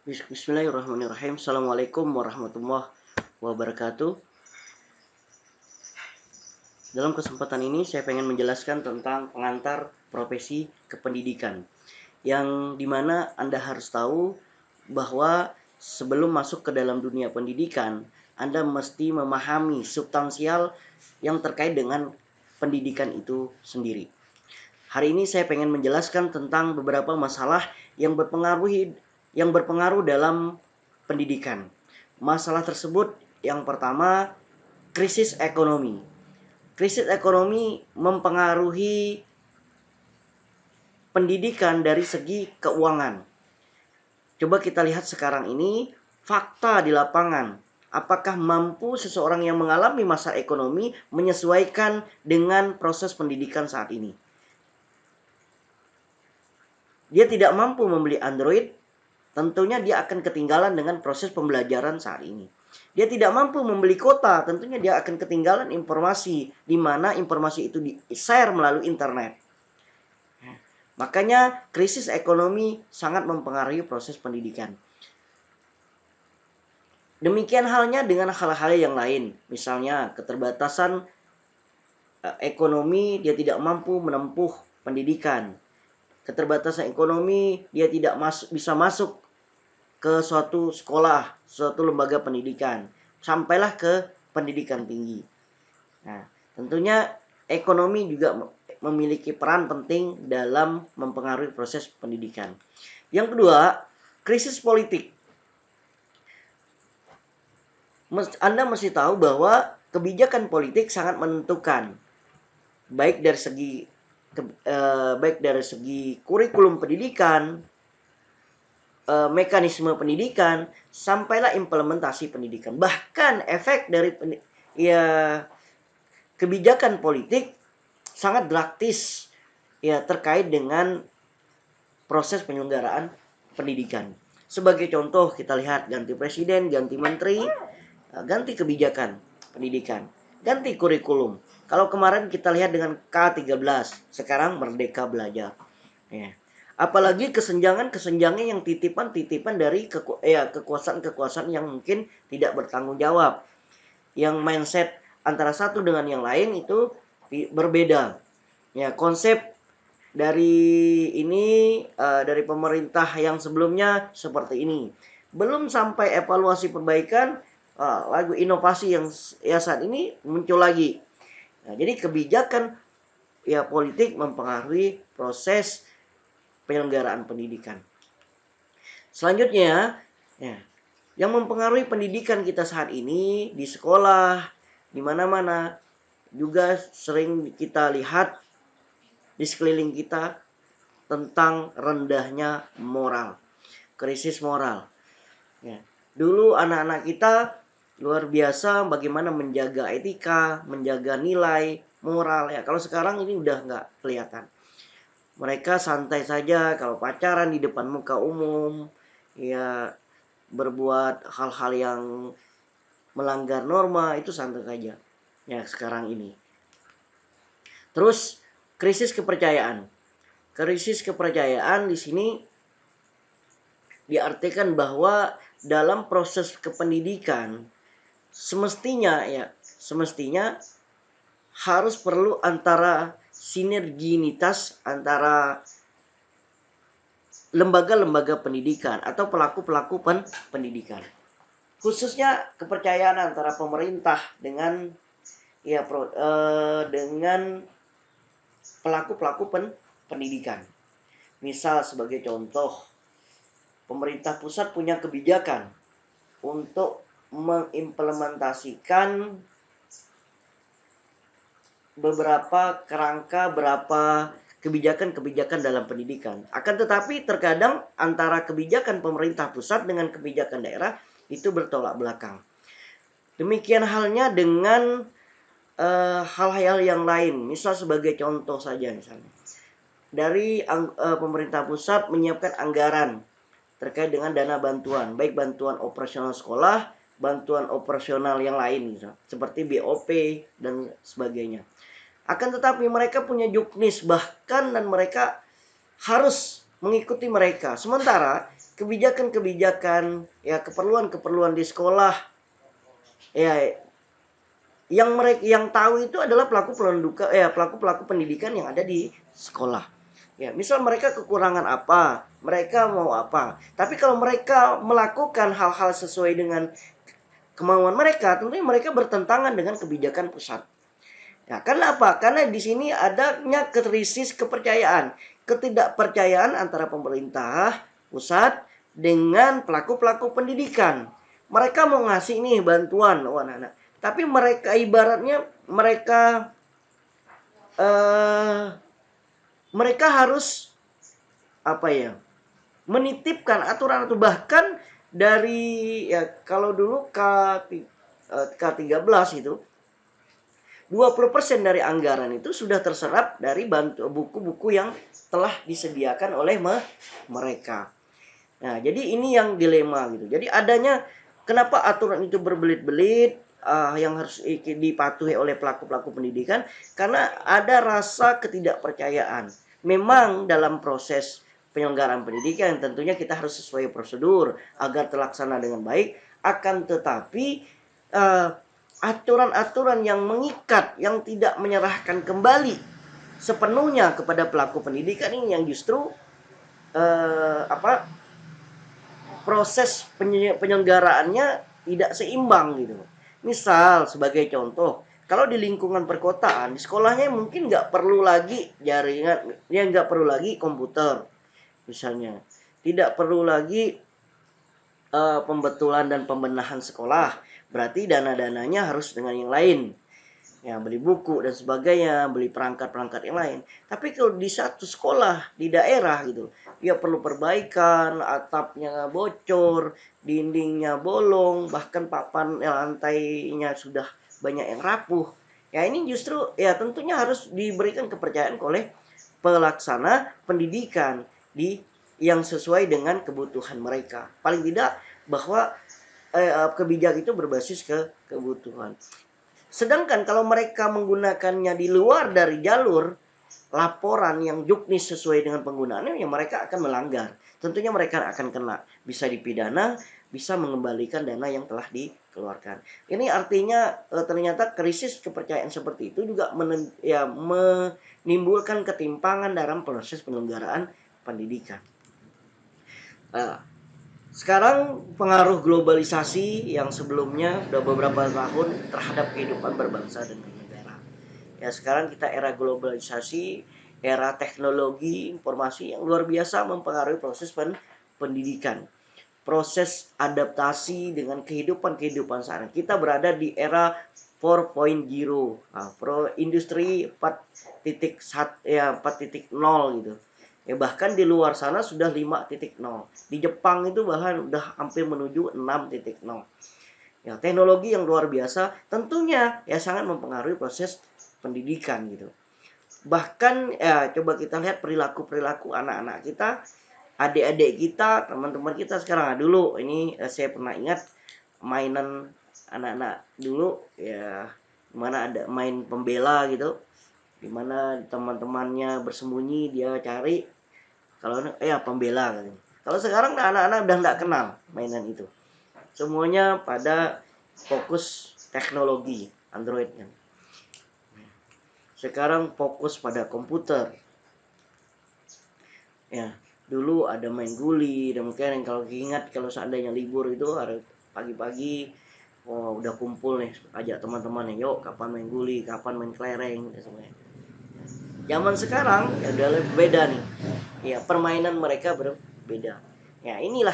Bismillahirrahmanirrahim. Assalamualaikum warahmatullahi wabarakatuh. Dalam kesempatan ini saya pengen menjelaskan tentang pengantar profesi kependidikan, yang dimana Anda harus tahu bahwa sebelum masuk ke dalam dunia pendidikan, Anda mesti memahami substansial yang terkait dengan pendidikan itu sendiri. Hari ini saya pengen menjelaskan tentang beberapa masalah yang berpengaruh dalam pendidikan. Masalah tersebut yang pertama, krisis ekonomi. Krisis ekonomi mempengaruhi pendidikan dari segi keuangan. Coba kita lihat sekarang ini fakta di lapangan. Apakah mampu seseorang yang mengalami masalah ekonomi menyesuaikan dengan proses pendidikan saat ini? Dia tidak mampu membeli Android, tentunya dia akan ketinggalan dengan proses pembelajaran saat ini. Dia tidak mampu membeli kota, tentunya dia akan ketinggalan informasi, di mana informasi itu di-share melalui internet. Makanya krisis ekonomi sangat mempengaruhi proses pendidikan. Demikian halnya dengan hal-hal yang lain. Misalnya keterbatasan ekonomi, dia tidak mampu menempuh pendidikan. Keterbatasan ekonomi, dia tidak bisa masuk ke suatu sekolah, suatu lembaga pendidikan, sampailah ke pendidikan tinggi. Nah, tentunya ekonomi juga memiliki peran penting dalam mempengaruhi proses pendidikan. Yang kedua, krisis politik. Anda mesti tahu bahwa kebijakan politik sangat menentukan, baik dari segi kurikulum pendidikan, mekanisme pendidikan, sampailah implementasi pendidikan. Bahkan efek dari kebijakan politik sangat drastis terkait dengan proses penyelenggaraan pendidikan. Sebagai contoh, kita lihat ganti presiden, ganti menteri, ganti kebijakan pendidikan, ganti kurikulum. Kalau kemarin kita lihat dengan K13, sekarang Merdeka Belajar. Apalagi kesenjangan yang titipan dari kekuasaan yang mungkin tidak bertanggung jawab. Yang mindset antara satu dengan yang lain itu berbeda. Konsep dari pemerintah yang sebelumnya seperti ini. Belum sampai evaluasi perbaikan, lagu inovasi yang saat ini muncul lagi. Jadi kebijakan politik mempengaruhi proses penyelenggaraan pendidikan. Selanjutnya, yang mempengaruhi pendidikan kita saat ini di sekolah, di mana-mana, juga sering kita lihat di sekeliling kita tentang rendahnya moral, krisis moral. Dulu anak-anak kita luar biasa bagaimana menjaga etika, menjaga nilai, moral. Kalau sekarang ini udah nggak kelihatan. Mereka santai saja kalau pacaran di depan muka umum, berbuat hal-hal yang melanggar norma, itu santai saja. Sekarang ini. Terus krisis kepercayaan. Krisis kepercayaan di sini diartikan bahwa dalam proses kependidikan semestinya harus perlu antara sinerginitas antara lembaga-lembaga pendidikan atau pelaku-pelaku pendidikan. Khususnya kepercayaan antara pemerintah dengan pelaku-pelaku pendidikan. Misal sebagai contoh, pemerintah pusat punya kebijakan untuk mengimplementasikan beberapa kebijakan dalam pendidikan. Akan tetapi terkadang antara kebijakan pemerintah pusat dengan kebijakan daerah itu bertolak belakang. Demikian halnya dengan hal-hal yang lain. Misal sebagai contoh saja, misalnya dari pemerintah pusat menyiapkan anggaran terkait dengan dana bantuan, baik bantuan operasional sekolah, bantuan operasional yang lain, seperti BOP dan sebagainya. Akan tetapi mereka punya juknis bahkan dan mereka harus mengikuti mereka. Sementara kebijakan-kebijakan, ya keperluan-keperluan di sekolah, ya yang tahu itu adalah pelaku-pelaku pendidikan yang ada di sekolah. Ya, misal mereka kekurangan apa, mereka mau apa. Tapi kalau mereka melakukan hal-hal sesuai dengan kemauan mereka, tentunya mereka bertentangan dengan kebijakan pusat. Ya, karena apa? Karena di sini adanya krisis kepercayaan, ketidakpercayaan antara pemerintah pusat dengan pelaku-pelaku pendidikan. Mereka mau ngasih nih bantuan, anak-anak. Tapi mereka ibaratnya eh, mereka harus apa ya? Menitipkan aturan atau bahkan dari ya kalau dulu K13 itu 20% dari anggaran itu sudah terserap dari buku-buku yang telah disediakan oleh mereka. Nah, jadi ini yang dilema gitu. Jadi adanya kenapa aturan itu berbelit-belit yang harus dipatuhi oleh pelaku-pelaku pendidikan karena ada rasa ketidakpercayaan. Memang dalam proses penyelenggaraan pendidikan tentunya kita harus sesuai prosedur agar terlaksana dengan baik. Akan tetapi aturan-aturan yang mengikat, yang tidak menyerahkan kembali sepenuhnya kepada pelaku pendidikan ini yang justru proses penyelenggaraannya tidak seimbang gitu. Misal sebagai contoh, kalau di lingkungan perkotaan, di sekolahnya mungkin nggak perlu lagi jaringan, ya nggak perlu lagi komputer, misalnya, tidak perlu lagi pembetulan dan pembenahan sekolah. Berarti dana-dananya harus dengan yang lain. Ya, beli buku dan sebagainya, beli perangkat-perangkat yang lain. Tapi kalau di satu sekolah di daerah gitu, dia perlu perbaikan, atapnya bocor, dindingnya bolong, bahkan papan lantainya sudah banyak yang rapuh. Ya ini justru ya tentunya harus diberikan kepercayaan oleh pelaksana pendidikan yang sesuai dengan kebutuhan mereka. Paling tidak bahwa kebijakan itu berbasis ke kebutuhan. Sedangkan kalau mereka menggunakannya di luar dari jalur laporan yang juknis sesuai dengan penggunaannya, ya mereka akan melanggar. Tentunya mereka akan kena, bisa dipidana, bisa mengembalikan dana yang telah dikeluarkan. Ini artinya ternyata krisis kepercayaan seperti itu juga menimbulkan ketimpangan dalam proses penyelenggaraan pendidikan. Sekarang pengaruh globalisasi yang sebelumnya sudah beberapa tahun terhadap kehidupan berbangsa dan bernegara. Ya sekarang kita era globalisasi, era teknologi informasi yang luar biasa mempengaruhi proses pendidikan. Proses adaptasi dengan kehidupan sekarang. Kita berada di era 4.0, industri 4.1 ya 4.0 gitu. Ya bahkan di luar sana sudah 5.0. Di Jepang itu bahkan udah hampir menuju 6.0. Ya, teknologi yang luar biasa tentunya ya sangat mempengaruhi proses pendidikan gitu. Bahkan ya coba kita lihat perilaku anak-anak kita, adik-adik kita, teman-teman kita sekarang. Dulu ini saya pernah ingat mainan anak-anak dulu ya, mana ada main pembela gitu, dimana teman-temannya bersembunyi, dia cari kalau pembela gitu. Kalau sekarang anak-anak udah nggak kenal mainan itu. Semuanya pada fokus teknologi Android kan. Sekarang fokus pada komputer. Ya, dulu ada main guli dan mungkin kalau ingat kalau seandainya libur itu hari pagi-pagi udah kumpul nih, ajak teman-teman nih, yuk kapan main guli, kapan main kelereng dan semuanya. Zaman sekarang ya udah beda nih. Ya, permainan mereka berbeda. Ya, inilah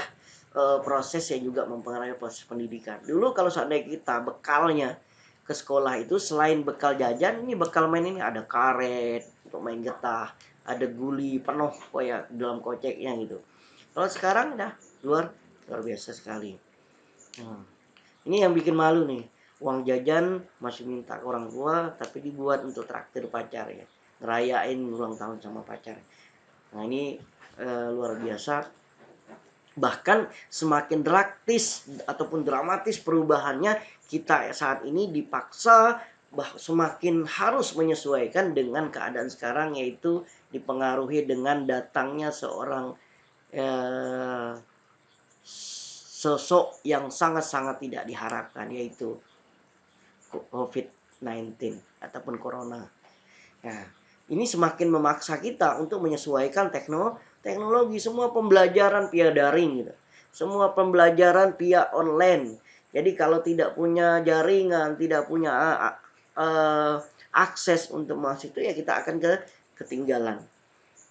proses yang juga mempengaruhi proses pendidikan. Dulu kalau seandainya kita bekalnya ke sekolah itu selain bekal jajan, ini bekal main ini ada karet untuk main getah, ada guli penuh kayak dalam koceknya gitu. Kalau sekarang udah luar biasa sekali. Ini yang bikin malu nih. Uang jajan masih minta ke orang tua tapi dibuat untuk traktir pacar ya. Ngerayain ulang tahun sama pacar. Nah, ini luar biasa. Bahkan semakin drastis ataupun dramatis perubahannya, kita saat ini dipaksa semakin harus menyesuaikan dengan keadaan sekarang, yaitu dipengaruhi dengan datangnya seorang sosok yang sangat-sangat tidak diharapkan, yaitu COVID-19 ataupun corona. Nah, ini semakin memaksa kita untuk menyesuaikan teknologi. Semua pembelajaran via daring gitu. Semua pembelajaran via online. Jadi kalau tidak punya jaringan, tidak punya akses untuk masuk itu, ya kita akan ketinggalan.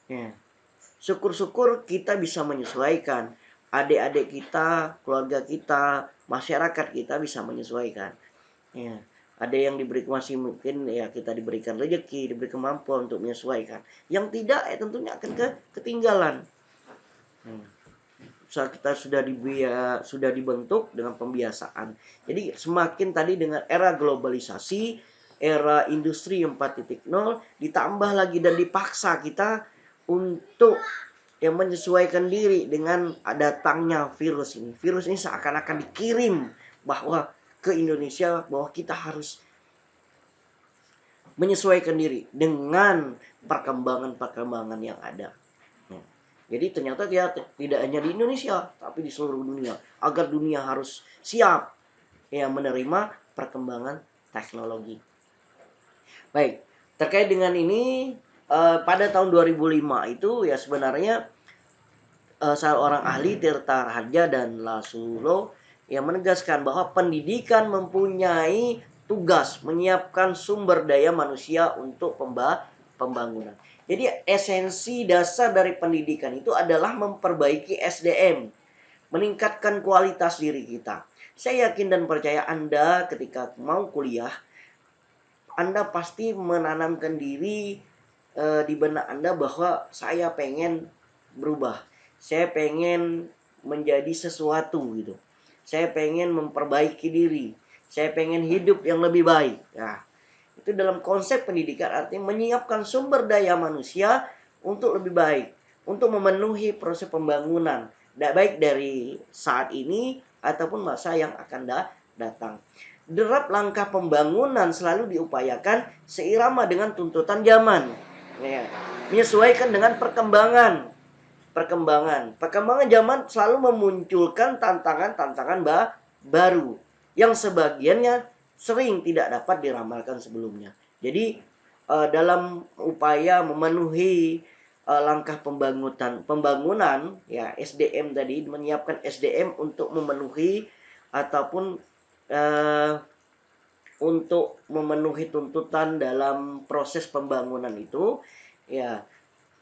Ya. Syukur-syukur kita bisa menyesuaikan. Adik-adik kita, keluarga kita, masyarakat kita bisa menyesuaikan. Ya. Ada yang diberi, masih mungkin ya kita diberikan rezeki, diberi kemampuan untuk menyesuaikan. Yang tidak, ya tentunya akan ketinggalan. Kita sudah dibentuk dengan pembiasaan. Jadi semakin tadi dengan era globalisasi, era industri 4.0, ditambah lagi dan dipaksa kita untuk yang menyesuaikan diri dengan datangnya virus ini. Virus ini seakan-akan dikirim bahwa ke Indonesia, bahwa kita harus menyesuaikan diri dengan perkembangan-perkembangan yang ada. Jadi ternyata dia tidak hanya di Indonesia, tapi di seluruh dunia. Agar dunia harus siap ya menerima perkembangan teknologi. Baik, terkait dengan ini pada tahun 2005 itu ya sebenarnya seorang ahli Tirta Harja dan Lasulo yang menegaskan bahwa pendidikan mempunyai tugas menyiapkan sumber daya manusia untuk pembangunan. Jadi esensi dasar dari pendidikan itu adalah memperbaiki SDM, meningkatkan kualitas diri kita. Saya yakin dan percaya Anda ketika mau kuliah, Anda pasti menanamkan diri di benak Anda bahwa saya pengen berubah. Saya pengen menjadi sesuatu gitu. Saya pengen memperbaiki diri. Saya pengen hidup yang lebih baik. Nah, itu dalam konsep pendidikan artinya menyiapkan sumber daya manusia untuk lebih baik, untuk memenuhi proses pembangunan, baik dari saat ini ataupun masa yang akan datang. Derap langkah pembangunan selalu diupayakan seirama dengan tuntutan zaman, ya, menyesuaikan dengan perkembangan zaman selalu memunculkan tantangan-tantangan baru yang sebagiannya sering tidak dapat diramalkan sebelumnya. Jadi dalam upaya memenuhi langkah pembangunan ya SDM tadi, menyiapkan SDM untuk memenuhi ataupun untuk memenuhi tuntutan dalam proses pembangunan itu, ya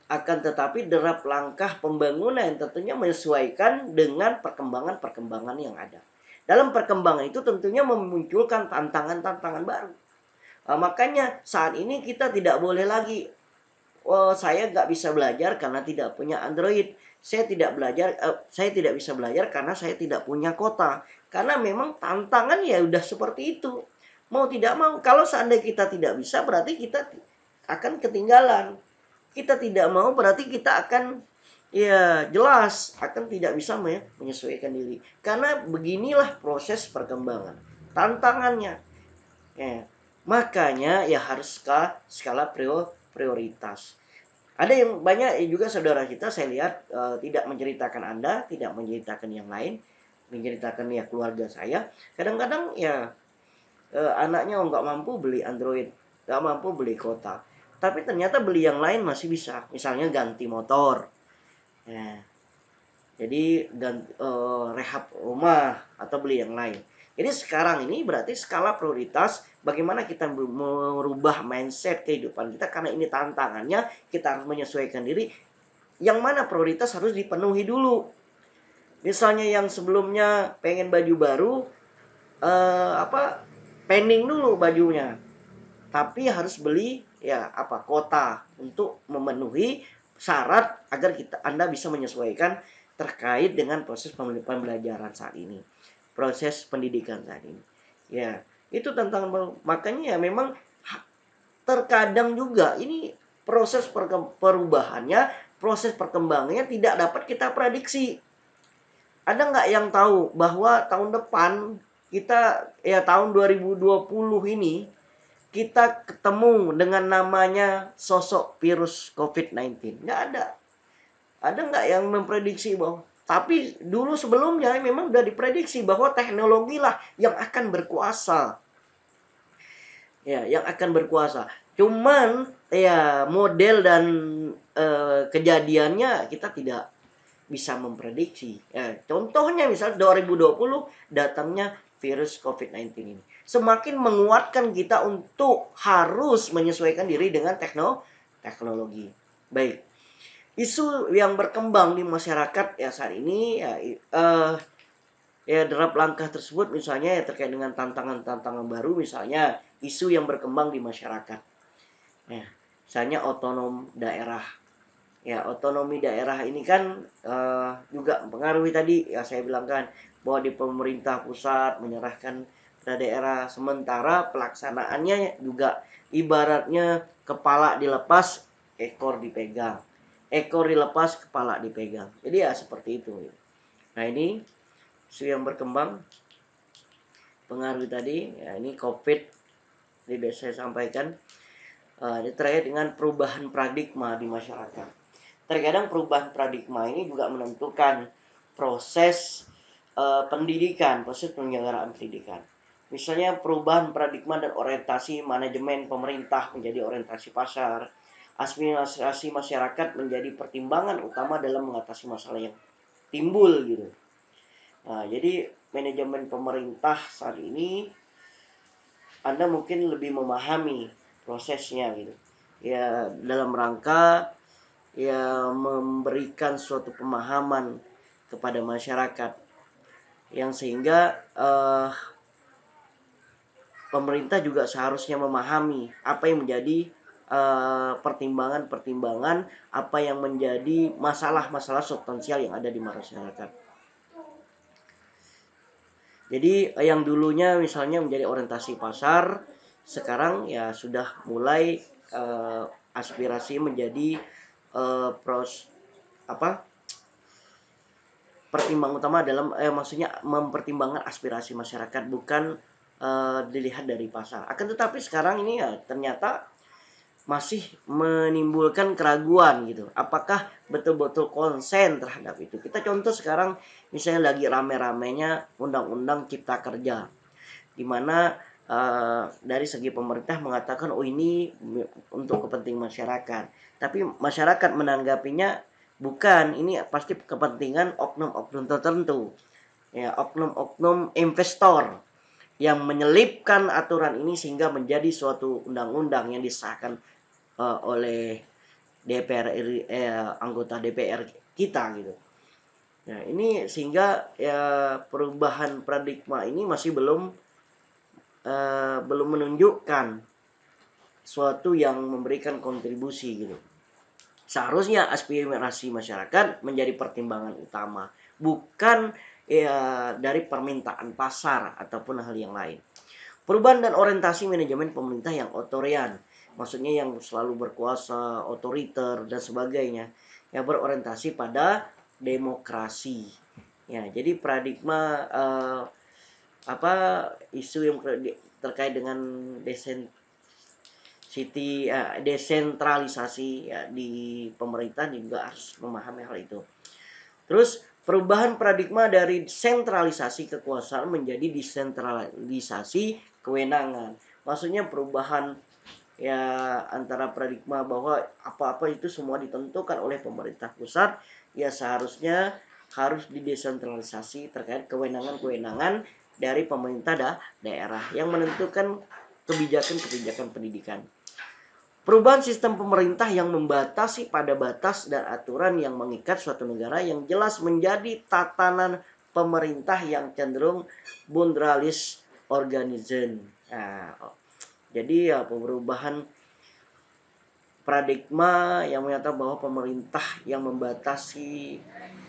akan tetapi derap langkah pembangunan tentunya menyesuaikan dengan perkembangan-perkembangan yang ada. Dalam perkembangan itu tentunya memunculkan tantangan-tantangan baru. Makanya saat ini kita tidak boleh lagi, saya nggak bisa belajar karena tidak punya Android. Saya tidak bisa belajar karena saya tidak punya kota. Karena memang tantangan ya udah seperti itu. Mau tidak mau, kalau seandainya kita tidak bisa, berarti kita akan ketinggalan. Kita tidak mau berarti kita akan ya jelas akan tidak bisa menyesuaikan diri. Karena beginilah proses perkembangan. Tantangannya. Ya. Makanya ya harus skala prioritas. Ada yang banyak juga saudara kita saya lihat tidak menceritakan Anda, tidak menceritakan yang lain, menceritakan ya keluarga saya. Kadang-kadang ya anaknya nggak mampu beli Android, nggak mampu beli kota. Tapi ternyata beli yang lain masih bisa. Misalnya ganti motor. Ya. Jadi rehab rumah atau beli yang lain. Jadi sekarang ini berarti skala prioritas bagaimana kita merubah mindset kehidupan kita. Karena ini tantangannya, kita harus menyesuaikan diri. Yang mana prioritas harus dipenuhi dulu. Misalnya yang sebelumnya pengen baju baru, pending dulu bajunya. Tapi harus beli kota untuk memenuhi syarat agar Anda bisa menyesuaikan terkait dengan proses pembelajaran saat ini, proses pendidikan saat ini. Ya, itu tantangan. Makanya ya memang terkadang juga ini proses perubahannya, proses perkembangannya tidak dapat kita prediksi. Ada nggak yang tahu bahwa tahun depan kita tahun 2020 ini kita ketemu dengan namanya sosok virus COVID-19? Nggak ada. Ada nggak yang memprediksi bahwa Tapi dulu sebelumnya memang sudah diprediksi bahwa teknologi lah yang akan berkuasa. Ya, yang akan berkuasa. Cuman ya model dan kejadiannya kita tidak bisa memprediksi. Ya, contohnya misal 2020 datangnya virus COVID-19 ini. Semakin menguatkan kita untuk harus menyesuaikan diri dengan teknologi. Baik. Isu yang berkembang di masyarakat ya saat ini ya dalam langkah tersebut misalnya ya terkait dengan tantangan-tantangan baru, misalnya isu yang berkembang di masyarakat. Ya, misalnya otonom daerah. Ya, otonomi daerah ini kan juga mempengaruhi tadi ya saya bilang kan bahwa di pemerintah pusat menyerahkan pada daerah, sementara pelaksanaannya juga ibaratnya kepala dilepas, ekor dipegang. Ekor dilepas, kepala dipegang. Jadi ya seperti itu. Nah, ini isu yang berkembang pengaruh tadi ya, ini COVID tidak saya sampaikan. Ini terkait dengan perubahan paradigma di masyarakat. Terkadang perubahan paradigma ini juga menentukan proses pendidikan, proses penyelenggaraan pendidikan. Misalnya perubahan paradigma dan orientasi manajemen pemerintah menjadi orientasi pasar, aspirasi masyarakat menjadi pertimbangan utama dalam mengatasi masalah yang timbul gitu. Nah, jadi manajemen pemerintah saat ini Anda mungkin lebih memahami prosesnya gitu. Ya, dalam rangka ya memberikan suatu pemahaman kepada masyarakat yang sehingga pemerintah juga seharusnya memahami apa yang menjadi pertimbangan-pertimbangan, apa yang menjadi masalah-masalah substansial yang ada di masyarakat. Jadi yang dulunya misalnya menjadi orientasi pasar, sekarang ya sudah mulai aspirasi menjadi pertimbangan utama dalam maksudnya mempertimbangkan aspirasi masyarakat, bukan dilihat dari pasar. Akan tetapi sekarang ini ya ternyata masih menimbulkan keraguan gitu. Apakah betul-betul konsen terhadap itu? Kita contoh sekarang misalnya lagi rame-ramenya undang-undang Cipta Kerja, di mana dari segi pemerintah mengatakan oh ini untuk kepentingan masyarakat, tapi masyarakat menanggapinya bukan, ini pasti kepentingan oknum-oknum tertentu, ya oknum-oknum investor yang menyelipkan aturan ini sehingga menjadi suatu undang-undang yang disahkan oleh DPR anggota DPR kita gitu. Nah, ini sehingga ya perubahan paradigma ini masih belum menunjukkan suatu yang memberikan kontribusi gitu. Seharusnya aspirasi masyarakat menjadi pertimbangan utama, bukan ya dari permintaan pasar ataupun hal yang lain. Perubahan dan orientasi manajemen pemerintah yang otorian, maksudnya yang selalu berkuasa, otoriter dan sebagainya, yang berorientasi pada demokrasi. Ya, jadi paradigma isu yang terkait dengan desentralisasi ya, di pemerintah juga harus memahami hal itu. Terus perubahan paradigma dari sentralisasi kekuasaan menjadi desentralisasi kewenangan. Maksudnya perubahan ya antara paradigma bahwa apa-apa itu semua ditentukan oleh pemerintah pusat, ya seharusnya harus didesentralisasi terkait kewenangan-kewenangan dari pemerintah daerah yang menentukan kebijakan-kebijakan pendidikan. Perubahan sistem pemerintah yang membatasi pada batas dan aturan yang mengikat suatu negara yang jelas menjadi tatanan pemerintah yang cenderung bundralis organism. Nah, jadi ya perubahan paradigma yang menyatakan bahwa pemerintah yang membatasi,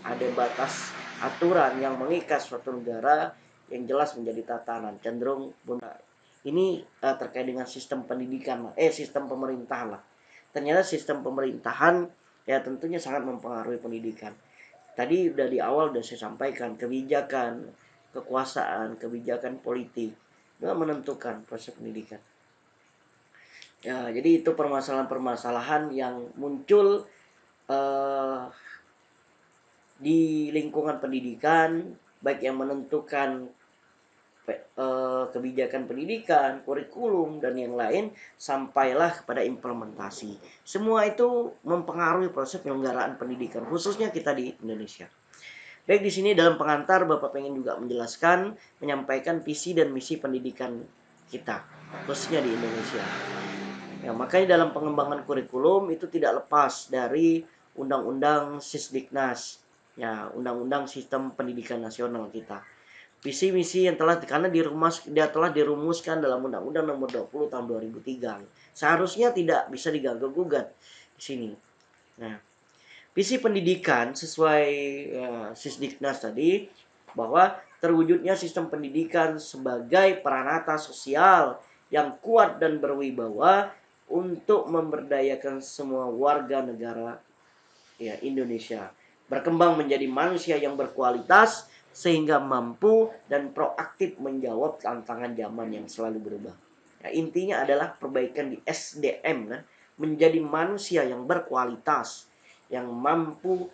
ada batas aturan yang mengikat suatu negara yang jelas menjadi tatanan cenderung bundralis. Ini terkait dengan sistem pendidikan, sistem pemerintahan lah. Ternyata sistem pemerintahan ya tentunya sangat mempengaruhi pendidikan. Tadi udah di awal udah saya sampaikan, kebijakan, kekuasaan, kebijakan politik juga menentukan proses pendidikan. Ya, jadi itu permasalahan-permasalahan yang muncul di lingkungan pendidikan, baik yang menentukan kebijakan pendidikan, kurikulum, dan yang lain, sampailah kepada implementasi. Semua itu mempengaruhi proses penyelenggaraan pendidikan, khususnya kita di Indonesia. Baik, di sini dalam pengantar Bapak pengen juga menjelaskan, menyampaikan visi dan misi pendidikan kita, khususnya di Indonesia. Ya, makanya dalam pengembangan kurikulum itu tidak lepas dari Undang-Undang Sisdiknas, ya, Undang-Undang Sistem Pendidikan Nasional kita. Visi misi yang dia telah dirumuskan dalam Undang-Undang Nomor 20 Tahun 2003. Seharusnya tidak bisa diganggu gugat di sini. Nah, visi pendidikan sesuai Sisdiknas tadi, bahwa terwujudnya sistem pendidikan sebagai peranata sosial yang kuat dan berwibawa untuk memberdayakan semua warga negara Indonesia berkembang menjadi manusia yang berkualitas sehingga mampu dan proaktif menjawab tantangan zaman yang selalu berubah. Ya, intinya adalah perbaikan di SDM, menjadi manusia yang berkualitas, yang mampu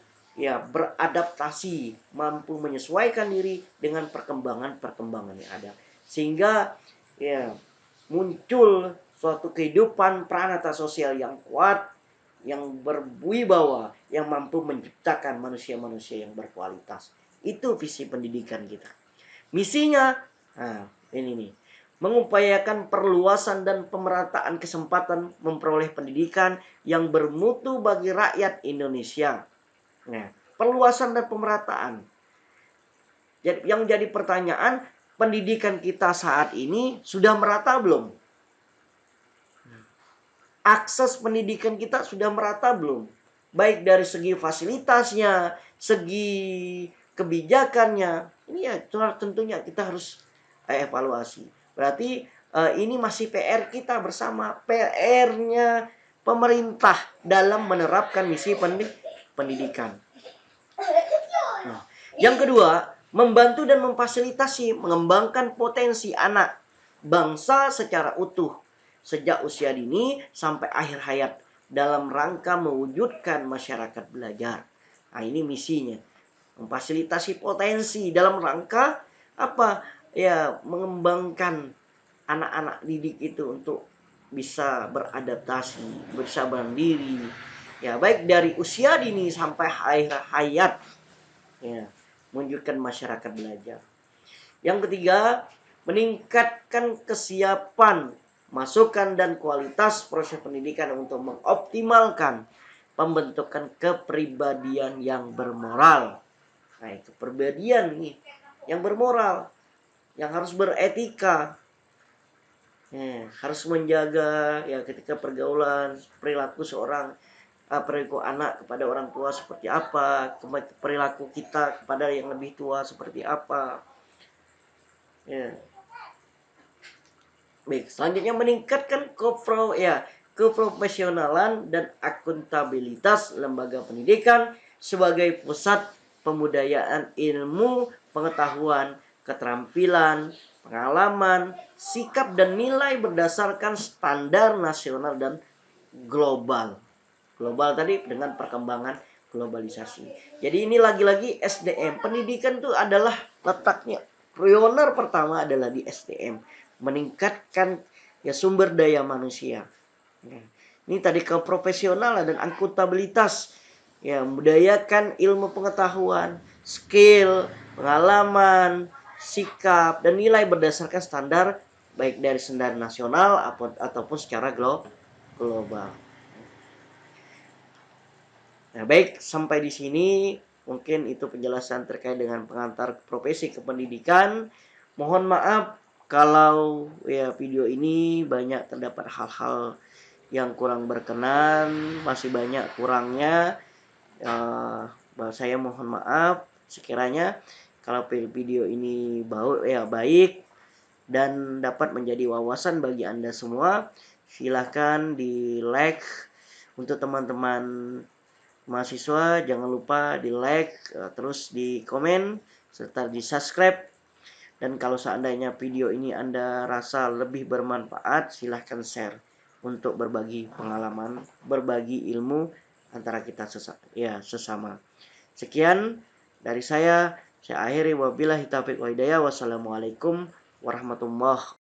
beradaptasi, mampu menyesuaikan diri dengan perkembangan-perkembangan yang ada, sehingga muncul suatu kehidupan pranata sosial yang kuat, yang berwibawa, yang mampu menciptakan manusia-manusia yang berkualitas. Itu visi pendidikan kita. Misinya, ini nih, mengupayakan perluasan dan pemerataan kesempatan memperoleh pendidikan yang bermutu bagi rakyat Indonesia. Nah, perluasan dan pemerataan. Yang jadi pertanyaan, pendidikan kita saat ini sudah merata belum? Akses pendidikan kita sudah merata belum? Baik dari segi fasilitasnya, segi kebijakannya. Ini ya tentunya kita harus evaluasi. Berarti ini masih PR kita bersama, PR-nya pemerintah dalam menerapkan misi pendidikan. Nah, yang kedua, membantu dan memfasilitasi mengembangkan potensi anak bangsa secara utuh sejak usia dini sampai akhir hayat dalam rangka mewujudkan masyarakat belajar. Nah, ini misinya. Memfasilitasi potensi dalam rangka apa? Ya, mengembangkan anak-anak didik itu untuk bisa beradaptasi, bisa mandiri. Ya, baik dari usia dini sampai akhir hayat. Ya, menunjukkan masyarakat belajar. Yang ketiga, meningkatkan kesiapan, masukan dan kualitas proses pendidikan untuk mengoptimalkan pembentukan kepribadian yang bermoral. Nah, kepribadian nih yang bermoral, yang harus beretika, harus menjaga ketika pergaulan perilaku seorang, perilaku anak kepada orang tua seperti apa, perilaku kita kepada yang lebih tua seperti apa. Baik, selanjutnya meningkatkan keprofesionalan dan akuntabilitas lembaga pendidikan sebagai pusat pembudayaan ilmu, pengetahuan, keterampilan, pengalaman, sikap dan nilai berdasarkan standar nasional dan global. Global tadi dengan perkembangan globalisasi. Jadi ini lagi-lagi SDM. Pendidikan itu adalah letaknya. Prioritas pertama adalah di SDM. Meningkatkan sumber daya manusia. Ini tadi keprofesionalan dan akuntabilitas. Membudayakan ilmu pengetahuan, skill, pengalaman, sikap, dan nilai berdasarkan standar baik dari standar nasional ataupun secara global. Nah, baik, sampai di sini mungkin itu penjelasan terkait dengan pengantar profesi kependidikan. Mohon maaf kalau video ini banyak terdapat hal-hal yang kurang berkenan, masih banyak kurangnya. Saya mohon maaf sekiranya kalau video ini baik dan dapat menjadi wawasan bagi Anda semua. Silahkan di like. Untuk teman-teman mahasiswa jangan lupa di like, terus di komen, serta di subscribe. Dan kalau seandainya video ini Anda rasa lebih bermanfaat, silahkan share untuk berbagi pengalaman, berbagi ilmu antara kita sesama. Sekian, Dari saya akhiri wabillahi taufiq wa hidayah. Wassalamualaikum warahmatullahi